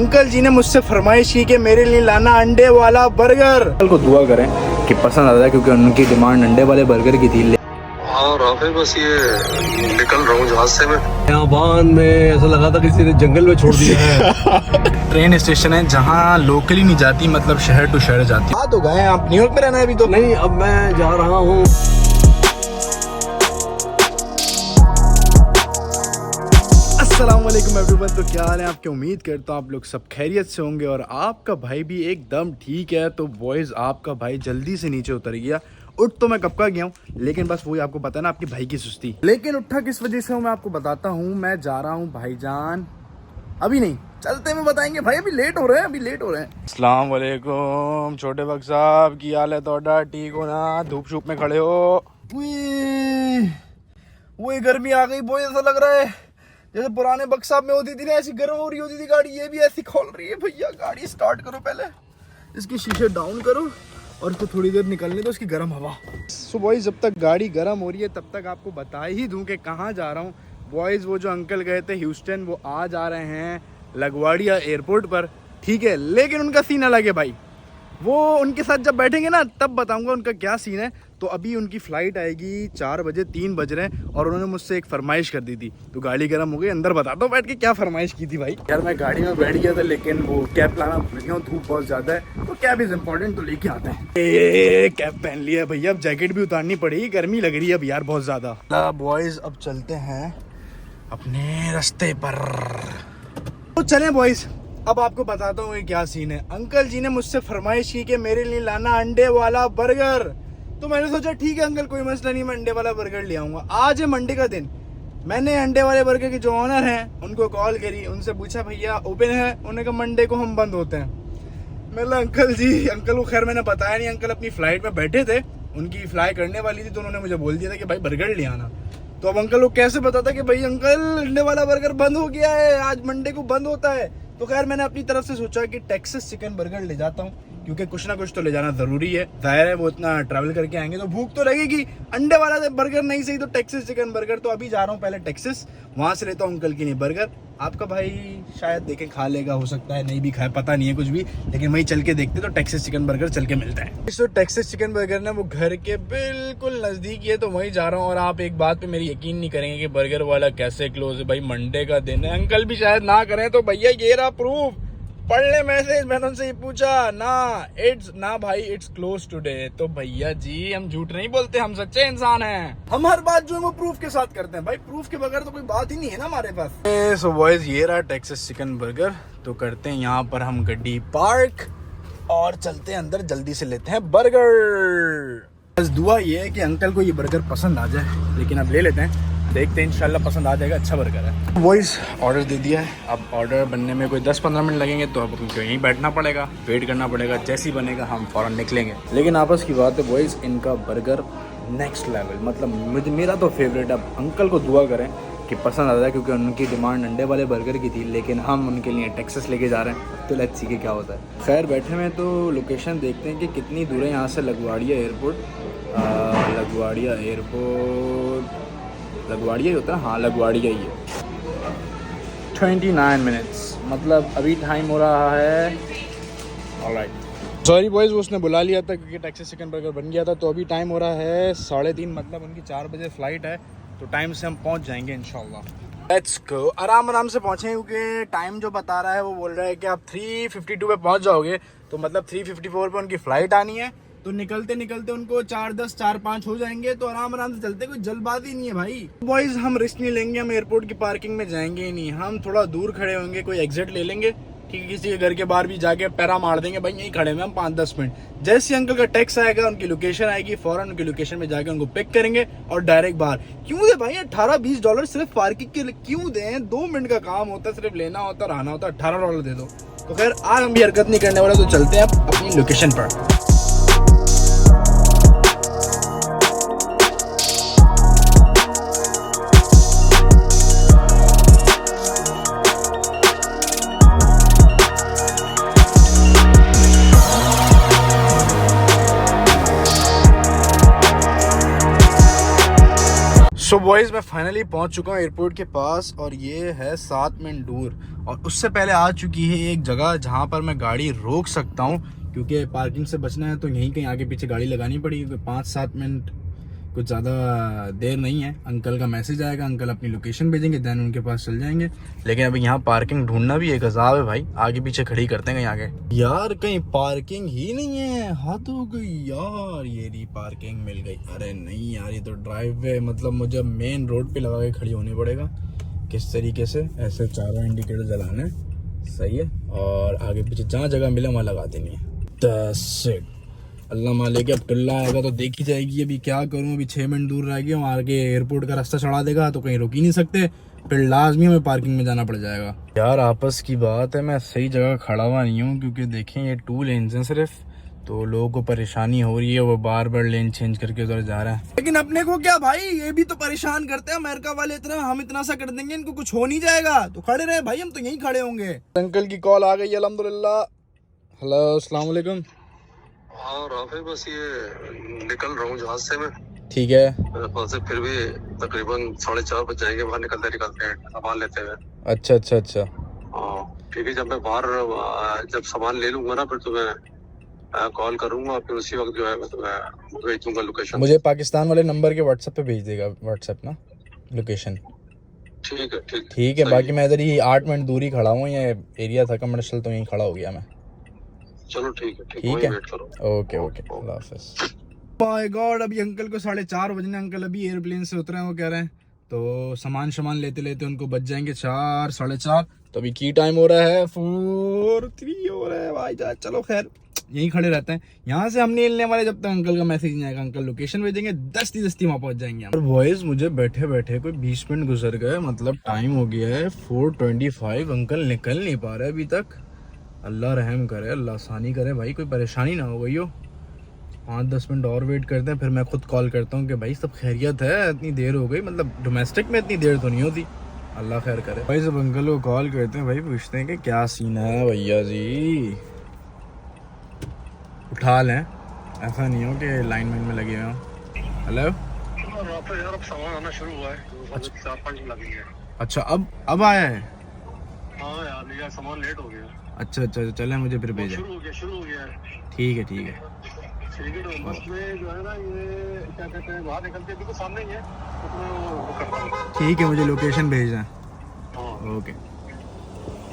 Uncle जी ने मुझसे फरमाइश की कि मेरे लिए लाना अंडे वाला बर्गर। अंकल को दुआ करें कि पसंद आ जाए, क्योंकि उनकी डिमांड अंडे वाले बर्गर की थी। हाँ राफे, बस ये निकल रहा हूँ जहाज से मैं। याबान में ऐसा लगा था किसी ने जंगल में छोड़ दिया है। ट्रेन स्टेशन है जहाँ लोकली नहीं जाती, मतलब शहर टू शहर जाती। हाँ तो गए आप न्यूयॉर्क में रहना है अभी तो? नहीं, अब मैं जा रहा हूँ। अस्सलाम वालेकुम एवरीवन। तो क्या हाल है आपके? उम्मीद करता हूँ आप लोग सब खैरियत से होंगे और आपका भाई भी एकदम ठीक है। तो बॉयज़, आपका भाई जल्दी से नीचे उतर गया। उठ तो मैं कब का गया हूँ, लेकिन बस वही आपको पता है ना, आपके भाई की सुस्ती। लेकिन उठा किस वजह से हूँ मैं आपको बताता हूँ। मैं जा रहा हूँ भाईजान, अभी नहीं, चलते में बताएंगे भाई। अभी लेट हो रहे हैं, अभी लेट हो रहे हैं। अस्सलाम वालेकुम छोटे बख्श साहब, की हाल है तोड़ा? ठीक हो ना? धूप शूप में खड़े हो? वही गर्मी आ गई बोझ, ऐसा लग रहा है जैसे पुराने बक्साब में होती थी ना, ऐसी गर्म हो रही होती थी गाड़ी। ये भी ऐसी खोल रही है। भैया गाड़ी स्टार्ट करो, पहले इसकी शीशे डाउन करो और इसको थोड़ी देर निकलने दो इसकी गर्म हवा। सो बॉयज़, जब तक गाड़ी गर्म हो रही है तब तक आपको बता ही दूं कि कहाँ जा रहा हूँ। बॉयज़, वो जो अंकल गए थे ह्यूस्टन, वो आज आ रहे हैं लगवाड़िया एयरपोर्ट पर, ठीक है। लेकिन उनका सीन अलग है भाई। वो उनके साथ जब बैठेंगे ना तब बताऊंगा उनका क्या सीन है। तो अभी उनकी फ़्लाइट आएगी 4 बजे, 3 बज रहे हैं और उन्होंने मुझसे एक फरमाइश कर दी थी। तो गाड़ी गर्म हो गई, अंदर बताता हूँ बैठ के क्या फरमाइश की थी भाई। यार मैं गाड़ी में बैठ गया था, लेकिन वो कैप लाना भूल गया हूँ। धूप बहुत ज़्यादा है तो कैप इज़ इम्पोर्टेंट, तो लेके आते हैं। कैप पहन लिया भैया, अब जैकेट भी उतारनी पड़ेगी, गर्मी लग रही है अब यार बहुत ज़्यादा। बॉयज़, अब चलते हैं अपने रास्ते पर। तो चलें बॉयज़, अब आपको बताता हूँ ये क्या सीन है। अंकल जी ने मुझसे फरमाइश की कि मेरे लिए लाना अंडे वाला बर्गर। तो मैंने सोचा ठीक है अंकल, कोई मसला नहीं, मैं अंडे वाला बर्गर ले आऊँगा। आज है मंडे का दिन। मैंने अंडे वाले बर्गर के जो ऑनर हैं उनको कॉल करी, उनसे पूछा भैया ओपन है? उन्होंने कहा मंडे को हम बंद होते हैं। मैं अंकल जी, अंकल को खैर मैंने बताया नहीं, अंकल अपनी फ़्लाइट में बैठे थे, उनकी फ़्लाई करने वाली थी, तो उन्होंने मुझे बोल दिया था कि भाई बर्गर ले आना। तो अब अंकल को कैसे बताता कि भाई अंकल अंडे वाला बर्गर बंद हो गया है, आज मंडे को बंद होता है। तो खैर मैंने अपनी तरफ से सोचा कि टेक्सास चिकन बर्गर ले जाता हूँ, क्योंकि कुछ ना कुछ तो ले जाना ज़रूरी है। जाहिर है वो इतना ट्रैवल करके आएंगे तो भूख तो लगेगी। अंडे वाला बर्गर नहीं सही तो टेक्सास चिकन बर्गर। तो अभी जा रहा हूँ पहले टेक्सास, वहाँ से लेता हूँ अंकल के लिए बर्गर। आपका भाई शायद देखे खा लेगा, हो सकता है नहीं भी खाए, पता नहीं है कुछ भी, लेकिन वहीं चल के देखते तो टेक्सास चिकन बर्गर चल के मिलता है। तो टेक्सास चिकन बर्गर ना वो घर के बिल्कुल नज़दीक है, तो वहीं जा रहा हूँ। और आप एक बात पे मेरी यकीन नहीं करेंगे कि बर्गर वाला कैसे क्लोज है भाई। मंडे का दिन है, अंकल भी शायद ना करें। तो भैया ये रहा प्रूफ, पढ़ ले मैसेज। मैंने उनसे ये पूछा ना, इट्स ना भाई, इट्स क्लोज टुडे। तो भैया जी हम झूठ नहीं बोलते, हम सच्चे इंसान हैं। हम हर बात जो है वो प्रूफ के साथ करते हैं भाई, प्रूफ के बगैर तो कोई बात ही नहीं है ना हमारे पास। सो बॉयज, ये रहा टेक्सास चिकन बर्गर। तो करते हैं यहाँ पर हम गाड़ी पार्क और चलते हैं अंदर, जल्दी से लेते हैं बर्गर। बस दुआ ये है कि अंकल को ये बर्गर पसंद आ जाए, लेकिन अब ले लेते हैं, देखते हैं इंशाल्लाह पसंद आ जाएगा। अच्छा बर्गर है। वॉइस ऑर्डर दे दिया है, अब ऑर्डर बनने में कोई 10-15 मिनट लगेंगे, तो अब उनको यहीं बैठना पड़ेगा, वेट करना पड़ेगा। जैसे ही बनेगा हम फ़ौरन निकलेंगे। लेकिन आपस की बात है वॉइस, इनका बर्गर नेक्स्ट लेवल, मतलब मेरा तो फेवरेट। अब अंकल को दुआ करें कि पसंद आ जाए, क्योंकि उनकी डिमांड अंडे वाले बर्गर की थी, लेकिन हम उनके लिए टेक्सास लेके जा रहे हैं। तो लेट्स सी के क्या होता है। खैर बैठे में तो लोकेशन देखते हैं कि कितनी दूर है यहाँ से लगवाड़िया एयरपोर्ट। लगवाड़िया एयरपोर्ट, लगवाड़िया ही होता है, हाँ लगवाड़िया ही है। 29 मिनट्स, मतलब अभी टाइम हो रहा है। ऑलराइट, सॉरी बॉयज़, उसने बुला लिया था क्योंकि टेक्सास चिकन बर्गर बन गया था। तो अभी टाइम हो रहा है 3:30, मतलब उनकी 4 बजे फ़्लाइट है, तो टाइम से हम पहुंच जाएंगे इंशाल्लाह। Let's go. आराम से पहुँचें, क्योंकि टाइम जो बता रहा है वो बोल रहा है कि आप 3:52 पे पहुँच जाओगे, तो मतलब 3:54 पे उनकी फ़्लाइट आनी है। तो निकलते निकलते उनको 4:10, 4:05 हो जाएंगे। तो आराम से चलते, कोई जल्दबाजी नहीं है भाई। बॉयज़ हम रिस्क नहीं लेंगे, हम एयरपोर्ट की पार्किंग में जाएंगे ही नहीं, हम थोड़ा दूर खड़े होंगे, कोई एग्जिट ले लेंगे, ठीक है। किसी के घर के बाहर भी जाके पैरा मार देंगे, भाई यहीं खड़े हुए हम 5-10 मिनट। जैसे अंकल का टैक्स आएगा, उनकी लोकेशन आएगी, फौरन उनकी लोकेशन में जाके उनको पिक करेंगे और डायरेक्ट बाहर। क्यों दे भाई $18-20 सिर्फ पार्किंग के लिए? क्यों दें? 2 मिनट का काम होता है, सिर्फ लेना होता है, रहना होता है, $18 दे दो। तो खैर आज हम भी हरकत नहीं करने वाले, तो चलते हैं अब अपनी लोकेशन पर। सो बॉयज़ मैं फाइनली पहुंच चुका हूँ एयरपोर्ट के पास और ये है 7 मिनट दूर और उससे पहले आ चुकी है एक जगह जहाँ पर मैं गाड़ी रोक सकता हूँ क्योंकि पार्किंग से बचना है तो यहीं कहीं आगे पीछे गाड़ी लगानी पड़ी क्योंकि 5-7 मिनट कुछ ज़्यादा देर नहीं है। अंकल का मैसेज आएगा, अंकल अपनी लोकेशन भेजेंगे, देन उनके पास चल जाएंगे। लेकिन अभी यहाँ पार्किंग ढूंढना भी एक अजाब है भाई, आगे पीछे खड़ी करते हैं कहीं आगे। यार कहीं पार्किंग ही नहीं है, हद हो गई यार। ये रही पार्किंग मिल गई। अरे नहीं यार, ये तो ड्राइव वे, मतलब मुझे मेन रोड पे लगा के खड़ी होनी पड़ेगा। किस तरीके से? ऐसे चारों इंडिकेटर जलाने, सही है, और आगे पीछे जहाँ जगह मिले वहाँ लगा देनी है। अल्लाह मालिक, अब टुल्ला आएगा तो देखी जाएगी। अभी क्या करूं, अभी 6 मिनट दूर रह गया हूँ, आगे एयरपोर्ट का रास्ता चढ़ा देगा तो कहीं रुक ही नहीं सकते, फिर लाजमी हमें पार्किंग में जाना पड़ जाएगा। यार आपस की बात है, मैं सही जगह खड़ा हुआ नहीं हूँ क्योंकि देखें ये 2 लेन्स हैं सिर्फ, तो लोगों को परेशानी हो रही है, वो बार बार लेन चेंज करके उधर जा रहा है। लेकिन अपने को क्या भाई, ये भी तो परेशान करते हैं अमेरिका वाले, इतना हम इतना सा कर देंगे इनको कुछ हो नहीं जाएगा तो खड़े रहे भाई, हम तो यहीं खड़े होंगे। अंकल की कॉल आ गई अल्हम्दुलिल्लाह। हेलो, अस्सलाम वालेकुम। हाँ राफे, बस ये निकल रहा हूँ जहाज से मैं। ठीक है। वहाँ से फिर भी तकरीबन 4:30 बज जाएंगे बाहर निकलते सामान लेते हुए। अच्छा अच्छा अच्छा। हाँ ठीक है, जब मैं बाहर जब सामान ले लूंगा ना फिर तुम्हें कॉल करूंगा, फिर उसी वक्त जो है मैं तुम्हें भेज दूंगा लोकेशन। मुझे पाकिस्तान वाले नंबर के व्हाट्सएप पे भेज देगा, व्हाट्सएप ना लोकेशन। ठीक है ठीक है। बाकी मैं इधर ही 8 मिनट दूर ही खड़ा हूँ, ये एरिया था कमर्शियल तो यहीं खड़ा हो गया मैं। चलो ठीक है वेट करो। ओके ओके, अल्लाह हाफिज़। माय गॉड, अभी अंकल को 4:30 बजने, अंकल अभी एयरप्लेन से उतरे हैं, वो कह रहे हैं तो सामान लेते लेते उनको बच जाएंगे 4, 4:30। तो अभी की टाइम हो रहा है 4:03 हो रहा है भाई। चलो खैर, यहीं खड़े रहते हैं, यहाँ से हम नहीं हिलने वाले जब तक अंकल का मैसेज नहीं आएगा। अंकल लोकेशन भेजेंगे, दस्ती वहाँ पहुँच जाएंगे। और बॉयज मुझे बैठे बैठे कोई 20 मिनट गुजर गए, मतलब टाइम हो गया है 4:25। अंकल निकल नहीं पा रहे अभी तक। अल्लाह रहम करे, अल्लाह आसानी करे भाई, कोई परेशानी ना हो गई हो। 5-10 मिनट और वेट करते हैं, फिर मैं खुद कॉल करता हूँ कि भाई सब खैरियत है, इतनी देर हो गई, मतलब डोमेस्टिक में इतनी देर तो नहीं होती। अल्लाह खैर करे भाई। सब अंकल को कॉल करते हैं भाई, पूछते हैं कि क्या सीन है भैया जी, उठा लें, ऐसा नहीं हो कि लाइन में लगे हुए हों। हेलो यार, अब सामान आना शुरू हुआ है। अच्छा 4-5 लगेंगे। अच्छा, अब आया है? हाँ यार सामान लेट हो गया। अच्छा अच्छा, चले मुझे फिर भेजा। शुरू हो गया। ठीक है। ठीक है, बस में जो है ना, ये क्या कहते हैं, बाहर निकलते बिल्कुल सामने ही है, उसमें वो करता हूँ। ठीक है, मुझे लोकेशन भेजना। ओके।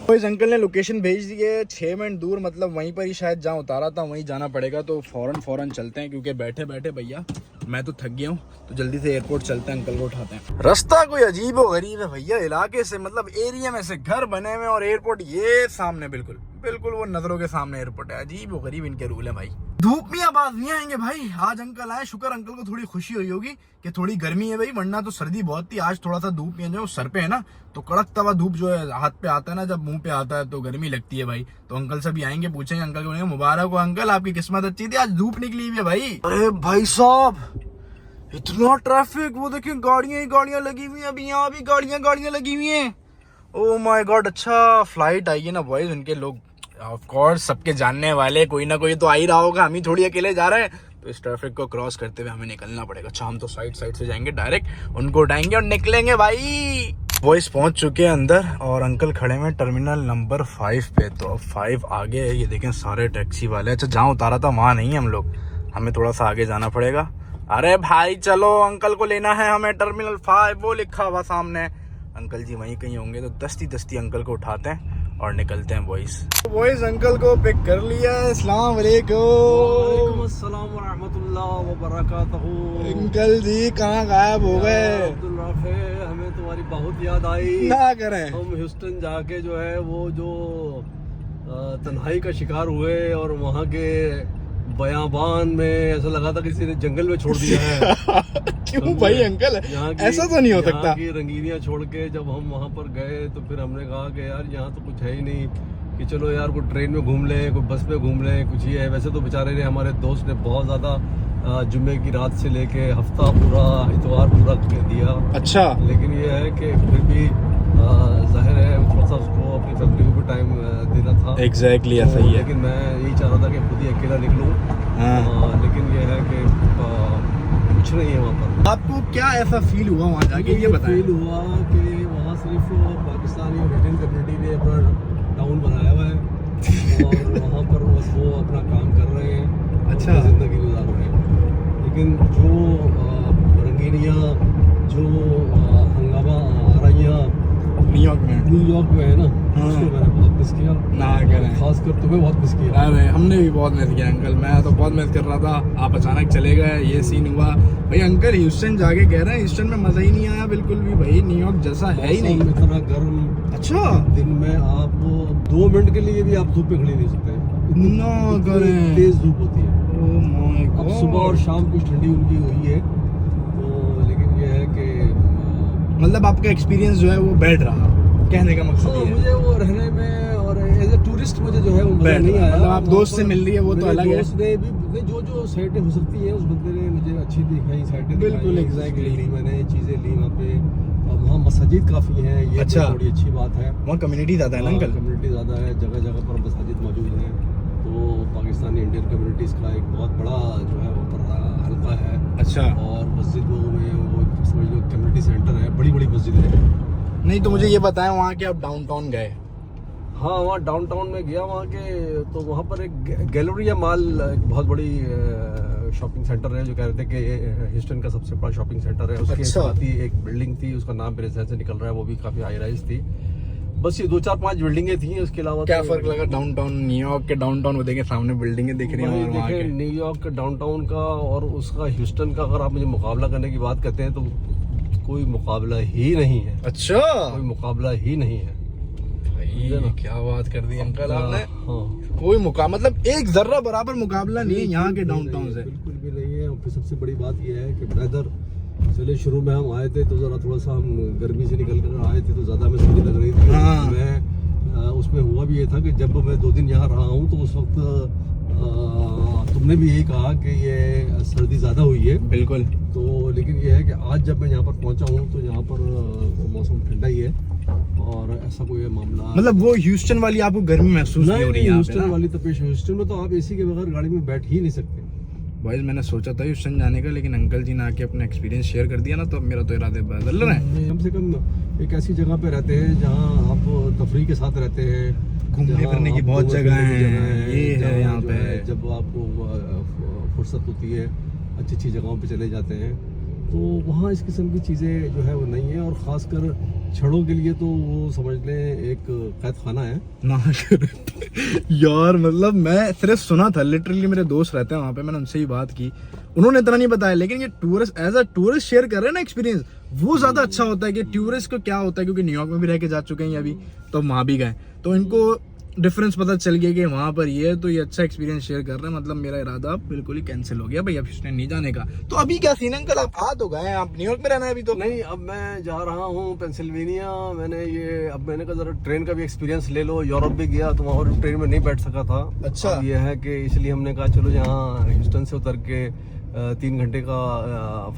तो इस अंकल ने लोकेशन भेज दी है, 6 मिनट दूर, मतलब वहीं पर ही शायद जहाँ उतारा था वहीं जाना पड़ेगा। तो फौरन चलते हैं क्योंकि बैठे बैठे भैया मैं तो थक गया हूँ, तो जल्दी से एयरपोर्ट चलते हैं, अंकल को उठाते हैं। रास्ता कोई अजीब और गरीब है भैया, इलाके से, मतलब एरिया में से घर बने हुए और एयरपोर्ट ये सामने, बिल्कुल वो नजरों के सामने एयरपोर्ट है। अजीब और गरीब इनके रूल है भाई। धूप में आवाज नहीं आएंगे भाई। आज अंकल आए, शुक्र अंकल को थोड़ी खुशी हुई होगी कि थोड़ी गर्मी है भाई, वरना तो सर्दी बहुत थी। आज थोड़ा सा धूप में जो सर पे है ना, तो कड़क तवा धूप जो है हाथ पे आता है ना, जब मुंह पे आता है तो गर्मी लगती है भाई। तो अंकल से भी आएंगे, पूछेंगे अंकल को, मुबारक हो अंकल, आपकी किस्मत अच्छी थी, आज धूप निकली हुई है भाई। अरे भाई साहब, इतना ट्रैफिक, वो देखिए गाड़ियां ही गाड़ियां लगी हुई हैं, अभी यहाँ भी गाड़ियां लगी हुई हैं। Oh my God. अच्छा फ्लाइट आई है ना बॉयज, उनके लोग ऑफ कोर्स सबके जानने वाले, कोई ना कोई तो आ ही रहा होगा, हम ही थोड़ी अकेले जा रहे हैं, तो इस ट्रैफिक को क्रॉस करते हुए हमें निकलना पड़ेगा। अच्छा, हम तो साइड से जाएंगे, डायरेक्ट उनको उठाएंगे और निकलेंगे भाई। बॉयज पहुंच चुके हैं अंदर और अंकल खड़े हैं टर्मिनल नंबर 5 पे। तो अब 5 आगे है, ये देखें सारे टैक्सी वाले। अच्छा, जहाँ उतारा था वहाँ नहीं है हम लोग, हमें थोड़ा सा आगे जाना पड़ेगा। अरे भाई चलो, अंकल को लेना है हमें टर्मिनल 5, वो लिखा हुआ सामने। अंकल जी वहीं कहीं होंगे, तो दस्ती अंकल को उठाते हैं और निकलते हैं बॉयज। अंकल को पिक कर लिया। अस्सलाम वालेकुम। अस्सलाम व रहमतुल्लाह व बरकातहू। अंकल जी कहाँ गायब हो गए? अब्दुल राफे, हमें तुम्हारी बहुत याद आई। क्या करें, हम ह्यूस्टन जाके जो है वो जो तन्हाई का शिकार हुए और वहाँ के बयाबान में ऐसा लगा था किसी ने जंगल में छोड़ दिया है। क्यों भाई अंकल, ऐसा तो नहीं हो सकता। की रंगीनियां छोड़ के जब हम वहाँ पर गए तो फिर हमने कहा कि यार यहाँ तो कुछ है ही नहीं, कि चलो यार कोई ट्रेन में घूम लें, कोई बस में घूम लें, कुछ ही है। वैसे तो बेचारे ने, हमारे दोस्त ने बहुत ज़्यादा जुम्मे की रात से लेके हफ्ता पूरा, इतवार पूरा कर दिया। अच्छा, लेकिन ये है कि फिर भी जाहिर है थोड़ा सा उसको अपनी फैमिली को भी टाइम देना था। एग्जैक्टली ऐसा ही है। लेकिन मैं यही चाह रहा था कि खुद ही अकेला निकलूँ। लेकिन ये है कि कुछ कुछ नहीं है वहाँ पर। आपको क्या ऐसा फील हुआ वहाँ जाके, ये बताएं। फील हुआ कि वहाँ सिर्फ पाकिस्तानी और इंडियन कम्युनिटी ने अपना टाउन बनाया हुआ है और वहाँ पर बस वो अपना काम कर रहे हैं, अच्छा, ज़िंदगी गुजार रहे हैं। लेकिन जो रंगीनियाँ, जो हंगामा आराइयाँ न्यूयॉर्क में है ना, उसको मैंने बहुत मिस किया। ना करें, खासकर तुम्हें बहुत मिस किया। अरे हमने भी बहुत मिस किया अंकल, मैं तो बहुत मिस कर रहा था, आप अचानक चले गए, ये सीन हुआ। भाई अंकल ह्यूस्टन जाके कह रहे हैं ह्यूस्टन में मजा ही नहीं आया बिल्कुल भी, भाई न्यूयॉर्क जैसा है ही नहीं। इतना गर्म, अच्छा, दिन में आप 2 मिनट के लिए भी आप धूप में खड़ी नहीं सकते, ना करें, तेज धूप होती है। ओह माय अब गॉड। सुबह और शाम कुछ ठंडी उनकी हुई है तो, लेकिन ये है कि मतलब आपका एक्सपीरियंस जो है वो बैड रहा, कहने का मकसद हाँ, ये है। मुझे वो रहने में और एज ए टूरिस्ट मुझे जो है वो मजा बैड नहीं रहा। आया। मतलब आप दोस्त से मिल रही है वो तो मेरे अलग है। दोस्त ने भी जो साइटें हो सकती है उस बंदे ने मुझे अच्छी दिखाई, साइटें बिल्कुल, दिखाई, exactly। ली मैंने चीज़ें ली वहाँ पे। और वहाँ मस्जिद काफ़ी हैं, ये अच्छा। थोड़ी अच्छी बात है। वहाँ कम्युनिटी ज़्यादा है ना अंकल? कम्युनिटी ज़्यादा है, जगह जगह पर मस्जिद मौजूद हैं। तो पाकिस्तानी इंडियन कम्युनिटीज़ का एक बहुत बड़ा जो है वहाँ पर हल्का है। अच्छा, और मस्जिदों में वो समझ लो कम्युनिटी सेंटर है, बड़ी बड़ी मस्जिद है। नहीं तो मुझे ये बताएं वहाँ के आप डाउनटाउन गए? हाँ, वहाँ डाउनटाउन में गया, वहाँ के तो वहाँ पर एक गैलरिया मॉल, एक बहुत बड़ी शॉपिंग सेंटर है, जो कह रहे थे कि ह्यूस्टन का सबसे बड़ा शॉपिंग सेंटर है। उसके अच्छा। साथ ही एक बिल्डिंग थी, उसका नाम मेरे जहन से निकल रहा है, वो भी काफ़ी हाई राइज थी। बस ये 2-4-5 बिल्डिंगें थी, उसके अलावा क्या तो फर्क लगा डाउनटाउन न्यूयॉर्क के डाउनटाउन को देखे, सामने बिल्डिंगें दिख रही हैं और वहाँ देखें, के? न्यूयॉर्क के डाउनटाउन का और उसका ह्यूस्टन का अगर आप मुझे मुकाबला करने की बात करते हैं तो कोई मुकाबला ही नहीं है। अच्छा, कोई मुकाबला ही नहीं है। भाई क्या बात कर दी अंकल आपने। हाँ, कोई मतलब एक जर्रा बराबर मुकाबला नहीं है यहाँ के डाउनटाउन से। बिल्कुल भी नहीं है। और फिर सबसे बड़ी बात यह है कि वेदर, चले शुरू में हम आए थे तो जरा थोड़ा सा हम गर्मी से निकल कर आए थे तो ज़्यादा हमें सर्दी लग रही थी। हाँ। मैं उसमें हुआ भी ये था कि जब मैं 2 दिन यहाँ रहा हूँ तो उस वक्त तुमने भी यही कहा कि ये सर्दी ज़्यादा हुई है। बिल्कुल। तो लेकिन ये है कि आज जब मैं यहाँ पर पहुँचा हूँ तो यहाँ पर मौसम ठंडा ही है और ऐसा कोई मामला, मतलब वो ह्यूस्टन वाली आपको गर्मी महसूस नहीं हो रही है यहाँ पे ह्यूस्टन ना? वाली तपेश, ह्यूस्टन में तो आप एसी के बगैर गाड़ी में बैठ ही नहीं सकते। बॉयज मैंने सोचा था ह्यूस्टन जाने का, लेकिन अंकल जी ने आके अपना एक्सपीरियंस शेयर कर दिया ना, तो अब मेरा तो इरादे बदल रहे हैं। कम से कम एक ऐसी जगह पे रहते हैं जहाँ आप तफरी के साथ रहते हैं, घूमने जहाँ फिरने की आप बहुत घूमने जगह फिरने की हैं, ये है जहाँ यहाँ जो पे। है, जब आपको फुर्सत होती है अच्छी अच्छी जगहों पे चले जाते हैं, तो वहाँ इस किस्म की चीज़ें जो है वो नहीं है। और ख़ासकर छड़ों के लिए तो वो समझ लें एक कैद खाना है ना यार, मतलब मैं सिर्फ सुना था, लिटरली मेरे दोस्त रहते हैं वहाँ पे, मैंने उनसे ही बात की, उन्होंने इतना नहीं बताया। लेकिन ये tourist as a tourist share कर रहे हैं ना एक्सपीरियंस, वो ज्यादा अच्छा होता है कि टूरिस्ट को क्या होता है, क्योंकि न्यूयॉर्क में भी रह के जा चुके हैं अभी, तो वहाँ भी गए तो इनको डिफरेंस पता चल गया कि वहाँ पर ये है, तो ये अच्छा एक्सपीरियंस शेयर कर रहे हैं। मतलब मेरा इरादा बिल्कुल ही कैंसिल हो गया भाई, अब ह्यूस्टन नहीं जाने का। तो अभी क्या सीन है अंकल, आप आ तो गए, आप न्यूयॉर्क में रहना है अभी तो? नहीं, अब मैं जा रहा हूँ पेंसिल्वेनिया। मैंने कहा जरा ट्रेन का भी एक्सपीरियंस ले लो। यूरोप भी गया तो वहाँ पर ट्रेन में नहीं बैठ सका था। अच्छा। अब ये है कि इसलिए हमने कहा चलो यहाँ ह्यूस्टन से उतर के 3 घंटे का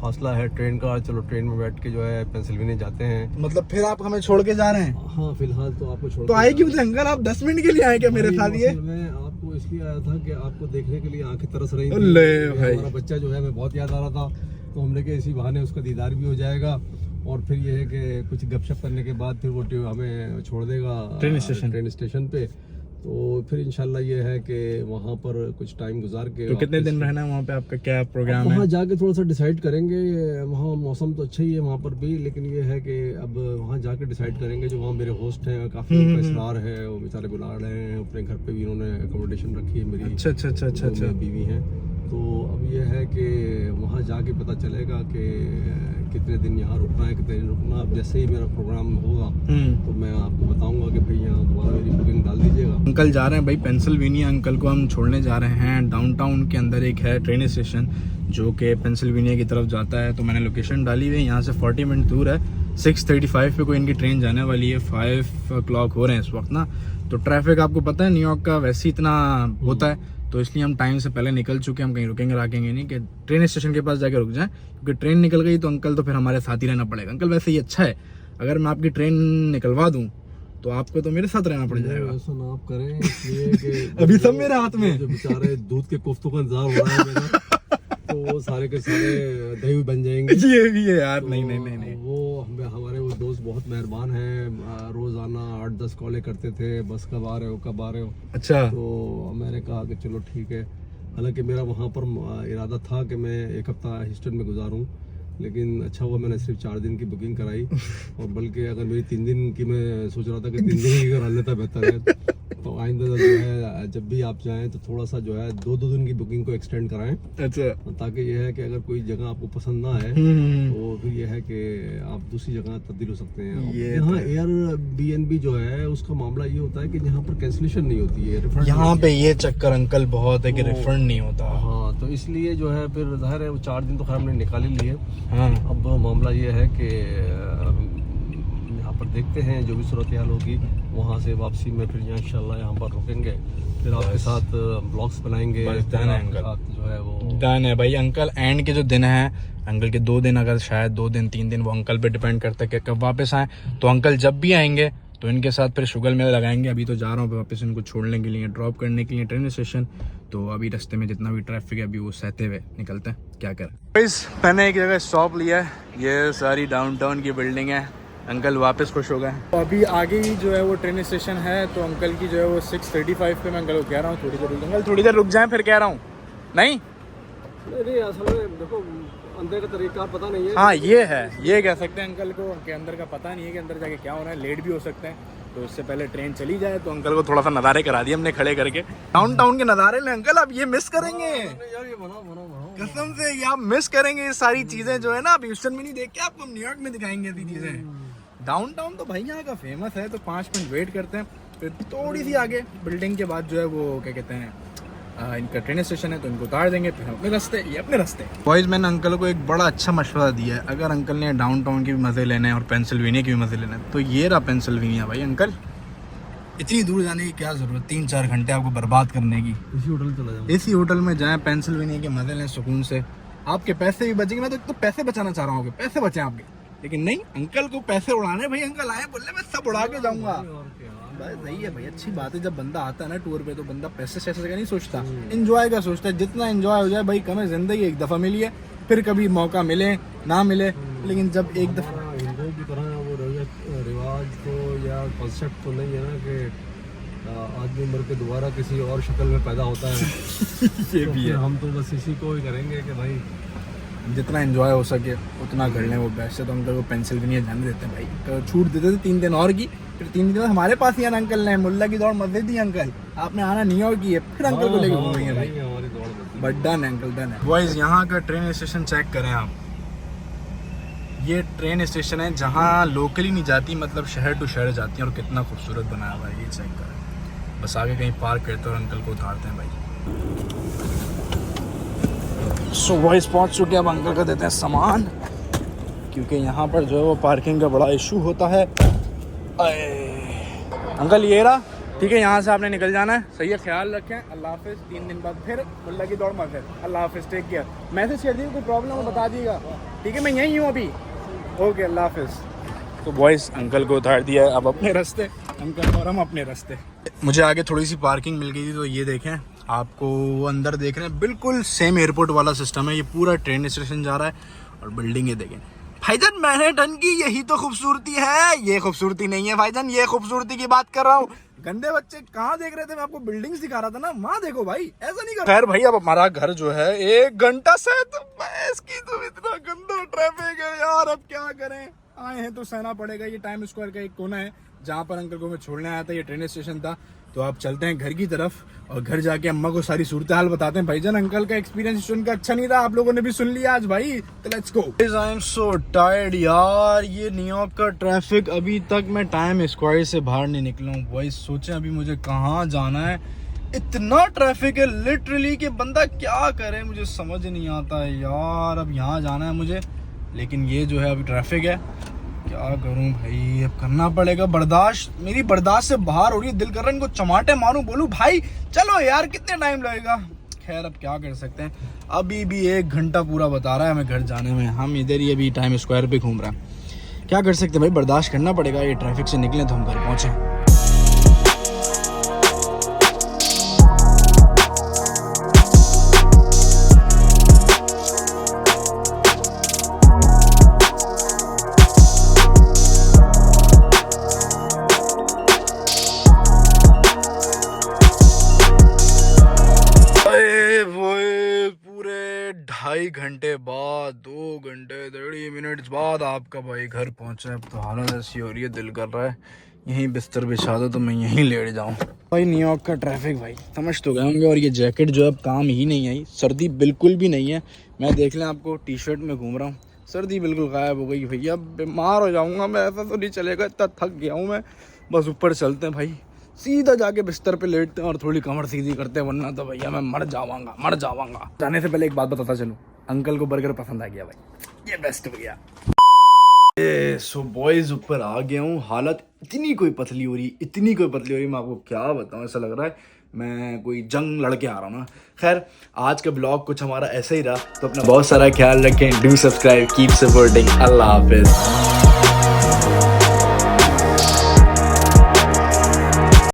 फासला है ट्रेन का, चलो ट्रेन में बैठ के जो है पेंसिल्वेनिया जाते हैं। मतलब फिर आप हमें छोड़ के जा रहे हैं? हाँ, फिलहाल तो आपको छोड़ तो आए क्यों थे अंकल आप? 10 मिनट के लिए आए क्या मेरे साथ? ये मैं आपको इसलिए आया था कि आपको देखने के लिए आंखें तरस रही अल्ले थी। भाई। हमारा बच्चा जो है मैं बहुत याद आ रहा था, तो हमने कहा इसी बहाने उसका दीदार भी हो जाएगा और फिर ये है कि कुछ गपशप करने के बाद फिर वो हमें छोड़ देगा ट्रेन स्टेशन पे। तो फिर इंशाल्लाह ये है कि वहाँ पर कुछ टाइम गुजार के। तो कितने दिन रहना है वहाँ पे, आपका क्या प्रोग्राम है? वहाँ जाके थोड़ा सा डिसाइड करेंगे। वहाँ मौसम तो अच्छा ही है वहाँ पर भी, लेकिन ये है कि अब वहाँ जाके डिसाइड करेंगे। जो वहाँ मेरे होस्ट हैं काफ़ी उनका इसरार है, वो बेचारे बुला रहे हैं। अपने घर पे भी उन्होंने अकोमोडेशन रखी है मेरी। अच्छा। बीवी हैं, तो अब ये है कि वहाँ जाके पता चलेगा कि कितने दिन यहाँ रुकना है, कितने दिन रुकना। अब जैसे ही मेरा प्रोग्राम होगा तो मैं आपको बताऊंगा कि भाई यहाँ दोबारा मेरी बुकिंग डाल दीजिएगा। अंकल जा रहे हैं भाई पेंसिल्वेनिया, अंकल को हम छोड़ने जा रहे हैं। डाउनटाउन के अंदर एक है ट्रेन स्टेशन जो कि पेंसिल्वेनिया की तरफ जाता है, तो मैंने लोकेशन डाली हुई है। यहाँ से 40 मिनट दूर है। 6:35 पे कोई इनकी ट्रेन जाने वाली है। 5 o'clock हो रहे हैं इस वक्त ना, तो ट्रैफिक आपको पता है न्यूयॉर्क का वैसे ही इतना होता है, तो इसलिए हम टाइम से पहले निकल चुके हैं। हम कहीं रुकेंगे राकेंगे नहीं कि ट्रेन स्टेशन के पास जाके रुक जाएं, क्योंकि ट्रेन निकल गई तो अंकल तो फिर हमारे साथ ही रहना पड़ेगा। अंकल वैसे ही अच्छा है, अगर मैं आपकी ट्रेन निकलवा दूं तो आपको तो मेरे साथ रहना पड़ जाएगा। ऐसा ना आप करें, इसलिए कि अभी सब मेरे हाथ में। जो बेचारे दूध के कोफ्तों का इंतजार हो रहा है मेरा, तो वो सारे के सारे दही बन जाएंगे। ये भी है यार। तो नहीं वो हमारे वो दोस्त बहुत मेहरबान हैं, रोजाना 8-10 कॉलें करते थे, बस कब आ रहे हो कब आ रहे हो। अच्छा। तो मैंने कहा कि चलो ठीक है। हालांकि मेरा वहाँ पर इरादा था कि मैं 1 हफ्ता ह्यूस्टन में गुजारूं, लेकिन अच्छा हुआ मैंने सिर्फ 4 दिन की बुकिंग कराई, और बल्कि अगर मेरी 3 दिन की, मैं सोच रहा था कि 3 दिन की करा लेता बेहतर है। तो आइंदा जो है जब भी आप जाएं तो थोड़ा सा जो है 2-2 दिन की बुकिंग को एक्सटेंड कराएं, अच्छा। ताकि ये है कि अगर कोई जगह आपको पसंद ना आए तो फिर ये है कि आप दूसरी जगह तब्दील हो सकते हैं। ये यहाँ एयरबीएनबी जो है उसका मामला ये होता है कि यहाँ पर कैंसिलेशन नहीं होती है, रिफंड यहाँ पे ये चक्कर अंकल बहुत है कि रिफंड नहीं होता। हाँ, तो इसलिए जो है फिर जाहिर है वो 4 दिन तो खैर हमने निकाल ही लिए। हाँ। अब मामला ये है कि यहाँ पर देखते हैं जो भी सूरत हाल होगी, वहाँ से वापसी में फिर इंशाल्लाह यहाँ पर रुकेंगे, फिर आपके साथ ब्लॉग्स बनाएंगे। डन है अंकल, जो है वो डन है भाई। अंकल एंड के जो दिन हैं, अंकल के 2 दिन, अगर शायद 2 दिन 3 दिन, वो अंकल पे डिपेंड करता है कि कब वापस आए। तो अंकल जब भी आएंगे तो इनके साथ फिर शुगर मेला लगाएंगे। अभी तो जा रहा हूँ वापस इनको छोड़ने के लिए, ड्रॉप करने के लिए ट्रेन स्टेशन। तो अभी रास्ते में जितना भी ट्रैफिक है अभी वो सहते हुए निकलते हैं, क्या करें। मैंने एक जगह स्टॉप लिया है, ये सारी डाउनटाउन की बिल्डिंग है। अंकल वापस खुश हो गए। तो अभी आगे ही जो है वो ट्रेन स्टेशन है, तो अंकल की जो है वो 6:35 पे मैं अंकल को कह रहा हूँ थोड़ी देर रुक, अंकल थोड़ी देर रुक जाएं, फिर कह रहा हूँ। नहीं असल में देखो अंदर का तरीका पता नहीं है। हाँ ये है, ये कह सकते हैं अंकल को कि अंदर का पता नहीं है कि अंदर जाके क्या हो रहा है, लेट भी हो सकते हैं। तो उससे पहले ट्रेन चली जाए। तो अंकल को थोड़ा सा नज़ारे करा दिए हमने खड़े करके, डाउनटाउन के नज़ारे ले अंकल, आप ये मिस करेंगे यार, ये बनाओ कसम से, ये आप मिस करेंगे। ये सारी चीजें जो है ना, आप ह्यूस्टन में नहीं देख के आपको न्यूयॉर्क में दिखाएंगे ऐसी चीजें। डाउनटाउन तो भाई यहाँ का फेमस है। तो 5 मिनट वेट करते हैं, फिर थोड़ी सी आगे बिल्डिंग के बाद जो है वो क्या कहते हैं, इनका ट्रेन स्टेशन है, तो इनको उतार देंगे, फिर अपने रास्ते, ये अपने रास्ते। बॉयज मैंने अंकल को एक बड़ा अच्छा मशवरा दिया है, अगर अंकल ने डाउनटाउन के भी मज़े लेने हैं और पेंसिल्वेनिया के भी मज़े लेने हैं, तो ये रहा पेंसिल्वेनिया भाई। अंकल इतनी दूर जाने की क्या ज़रूरत, 3-4 घंटे आपको बर्बाद करने की। इसी होटल चला जाओ, इसी होटल में जाएं, पेंसिल्वेनिया के मज़े लें सुकून से, आपके पैसे भी बचेंगे। मैं तो पैसे बचाना चाह रहा हूँ, पैसे बचें आपके, लेकिन नहीं, अंकल को पैसे उड़ाने। भाई अंकल आए, बोले मैं सब उड़ा के जाऊंगा। भाई सही है भाई, अच्छी बात है। जब बंदा आता है ना टूर पे, तो बंदा पैसे शैसे का नहीं सोचता, एंजॉय का सोचता है। जितना एंजॉय हो जाए भाई कम है, जिंदगी एक दफ़ा मिली है, फिर कभी मौका मिले ना मिले, लेकिन जब एक दफ़ा हिंदुओं की तरह वो रिवाज तो या कॉन्सेप्ट तो नहीं है ना कि आदमी मर के दोबारा किसी और शक्ल में पैदा होता है। ये भी है। हम तो बस इसी को ही करेंगे कि भाई जितना एंजॉय हो सके उतना कर लें, वो बेस्ट है। तो अंकल को पेंसिल्वेनिया जाने देते हैं भाई, तो छूट देते थे 3 दिन और की, फिर 3 दिन हमारे पास ही आना अंकल ने, मुल्ला की दौड़ मत दे दी अंकल, आपने आना न्यूयॉर्क की है, फिर अंकल को लेके घूमेंगे भाई। हमारी दौड़ बची। बट डन है अंकल, डन है। बॉयज यहाँ का ट्रेन स्टेशन चेक करें आप, ये ट्रेन स्टेशन है जहाँ लोकली नहीं जाती, मतलब शहर टू शहर जाती है, और कितना खूबसूरत बनाया हुआ है, ये चेक करें। बस आगे कहीं पार्क करते हैं और अंकल को उतारते हैं भाई। सो बॉयज पहुँच चुके हैं, अब अंकल को देते हैं सामान, क्योंकि यहाँ पर जो है वो पार्किंग का बड़ा इशू होता है। अंकल ये रहा, ठीक है, यहाँ से आपने निकल जाना है, सही है, ख्याल रखें, अल्लाह हाफिज़। 3 दिन बाद फिर मुल्ला की दौड़ मत, अल्लाह हाफिज़, टेक केयर। मैसेज कर दीजिए, कोई प्रॉब्लम हो बता दीजिएगा, ठीक है, मैं यहीं हूँ अभी, ओके, अल्लाह हाफिज़। तो बॉयज़ अंकल को उतार दिया है, अब अपने रास्ते, अंकल और हम अपने रास्ते। मुझे आगे थोड़ी सी पार्किंग मिल गई थी, तो ये देखें, आपको अंदर देख रहे हैं, बिल्कुल सेम एयरपोर्ट वाला सिस्टम है। ये पूरा ट्रेन स्टेशन जा रहा है, और बिल्डिंगें देखें भाईजान, मैनहट्टन की यही तो खूबसूरती है। ये खूबसूरती नहीं है भाईजान, ये खूबसूरती की बात कर रहा हूँ। गंदे बच्चे कहाँ देख रहे थे, मैं आपको बिल्डिंग्स दिखा रहा था ना, वहाँ देखो भाई, ऐसा नहीं कर। खैर भाई, अब हमारा घर जो है 1 घंटा से, तो इसकी तो इतना गंदा ट्रैफिक है यार, अब क्या करें, आए हैं तो सहना पड़ेगा। ये टाइम स्क्वायर का एक कोना है जहाँ पर अंकल को मैं छोड़ने आया था, ये ट्रेन स्टेशन था। तो आप चलते हैं घर की तरफ, और घर जाके अम्मा को सारी सूरत हाल बताते हैं। भाईजान अंकल का एक्सपीरियंस सुनकर अच्छा नहीं था, आप लोगों ने भी सुन लिया आज भाई, तो let's go. I am so tired यार, ये न्यूयॉर्क का ट्रैफिक, अभी तक मैं टाइम स्क्वायर से बाहर नहीं निकला हूँ। वही सोचें अभी मुझे कहाँ जाना है, इतना ट्रैफिक है लिटरली कि बंदा क्या करे, मुझे समझ नहीं आता है यार। अब यहाँ जाना है मुझे, लेकिन ये जो है अभी ट्रैफिक है, क्या करूं भाई, अब करना पड़ेगा। बर्दाश्त, मेरी बर्दाश्त से बाहर हो रही है, दिल कर रहा है इनको चमाटे मारूं, बोलूं भाई चलो यार, कितने टाइम लगेगा। खैर अब क्या कर सकते हैं, अभी भी 1 घंटा पूरा बता रहा है हमें घर जाने में, हम इधर ही अभी टाइम स्क्वायर पे घूम रहे हैं। क्या कर सकते हैं भाई, बर्दाश्त करना पड़ेगा। ये ट्रैफिक से निकले तो हम घर पहुँचे। 2.5 घंटे बाद 2 घंटे 30 मिनट बाद आपका भाई घर पहुंचा है। अब तो हालत ऐसी हो रही है, दिल कर रहा है यहीं बिस्तर बिछा दो तो मैं यहीं लेट जाऊं। भाई न्यूयॉर्क का ट्रैफिक भाई समझ तो गए होंगे। और ये जैकेट जो है अब काम ही नहीं आई, सर्दी बिल्कुल भी नहीं है। मैं देख लें आपको टी शर्ट में घूम रहा हूँ, सर्दी बिल्कुल गायब हो गई भैया। बीमार हो जाऊँगा मैं, ऐसा तो नहीं चलेगा, इतना थक गया हूँ मैं। बस ऊपर चलते हैं भाई, सीधा जाके बिस्तर पे लेटते हैं और थोड़ी कमर सीधी करते हैं, वरना तो भैया मैं मर जाऊंगा। जाने से पहले एक बात बताता चलूं, अंकल को बर्गर पसंद आ गया भाई, ये बेस्ट भैया। सो बॉयज ऊपर आ गया हूँ। हालत इतनी कोई पतली हो रही मैं आपको क्या बताऊँ, ऐसा लग रहा है मैं कोई जंग लड़के आ रहा हूँ ना। खैर आज का ब्लॉग कुछ हमारा ऐसा ही रहा, तो अपना बहुत सारा ख्याल रखें। Do subscribe, keep supporting. Allah Hafiz.